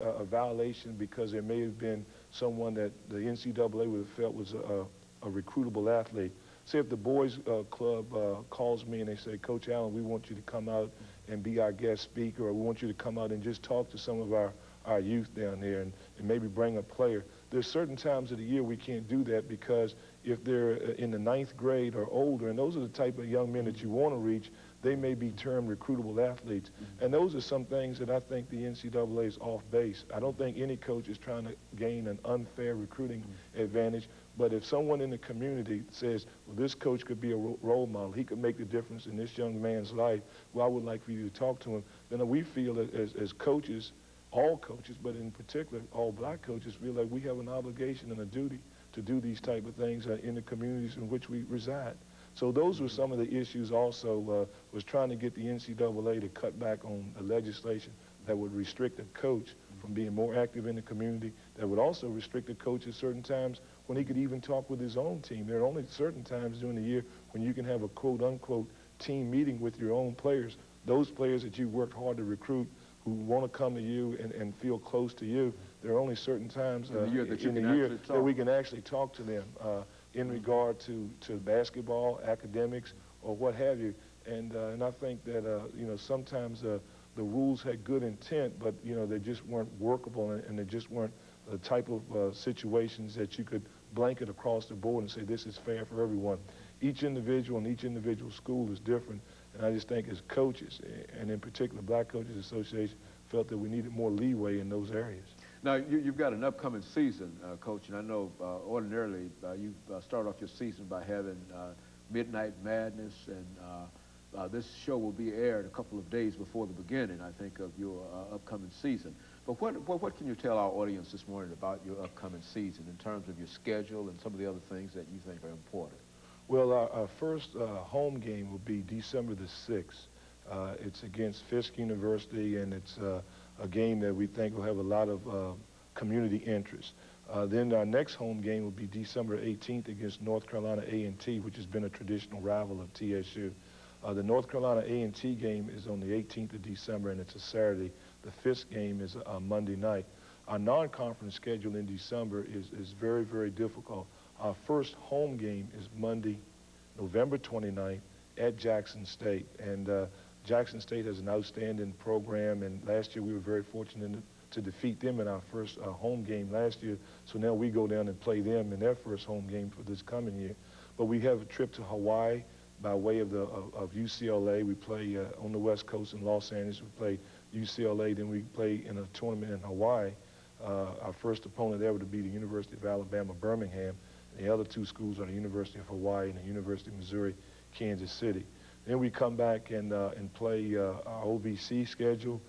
a violation because there may have been someone that the NCAA would have felt was a recruitable athlete. Say if the boys club calls me and they say, Coach Allen, we want you to come out and be our guest speaker, or we want you to come out and just talk to some of our youth down there and maybe bring a player. There's certain times of the year we can't do that because if they're in the 9th grade or older, and those are the type of young men that you want to reach, they may be termed recruitable athletes. And those are some things that I think the NCAA is off base. I don't think any coach is trying to gain an unfair recruiting advantage, but if someone in the community says, well, this coach could be a role model, he could make the difference in this young man's life, well, I would like for you to talk to him, then we feel as coaches, all coaches, but in particular all black coaches, feel like we have an obligation and a duty to do these type of things in the communities in which we reside. So those were some of the issues also, was trying to get the NCAA to cut back on the legislation that would restrict a coach from being more active in the community, that would also restrict a coach at certain times when he could even talk with his own team. There are only certain times during the year when you can have a quote-unquote team meeting with your own players, those players that you worked hard to recruit who want to come to you and feel close to you. There are only certain times in the year that we can actually talk to them in regard to basketball, academics, or what have you. And I think that, you know, sometimes the rules had good intent, but, you know, they just weren't workable, and they just weren't the type of situations that you could blanket across the board and say this is fair for everyone. Each individual and each individual school is different, and I just think as coaches, and in particular Black Coaches Association, felt that we needed more leeway in those areas. Now, you've got an upcoming season, Coach, and I know ordinarily you start off your season by having Midnight Madness, and this show will be aired a couple of days before the beginning, I think, of your upcoming season. But what can you tell our audience this morning about your upcoming season in terms of your schedule and some of the other things that you think are important? Well, our first home game will be December the 6th. It's against Fisk University, and it's a game that we think will have a lot of community interest. Then our next home game will be December 18th against North Carolina A&T, which has been a traditional rival of TSU. The North Carolina A&T game is on the 18th of December, and it's a Saturday. The Fisk game is a Monday night. Our non-conference schedule in December is very, very difficult. Our first home game is Monday, November 29th at Jackson State. And Jackson State has an outstanding program, and last year we were very fortunate to defeat them in our first home game last year. So now we go down and play them in their first home game for this coming year. But we have a trip to Hawaii by way of UCLA. We play on the West Coast in Los Angeles. We play UCLA, then we play in a tournament in Hawaii. Our first opponent there would be the University of Alabama, Birmingham. The other two schools are the University of Hawaii and the University of Missouri, Kansas City. Then we come back and play our OVC schedule.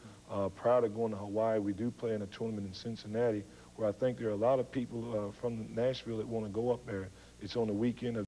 Prior to going to Hawaii, we do play in a tournament in Cincinnati, where I think there are a lot of people from Nashville that want to go up there. It's on the weekend of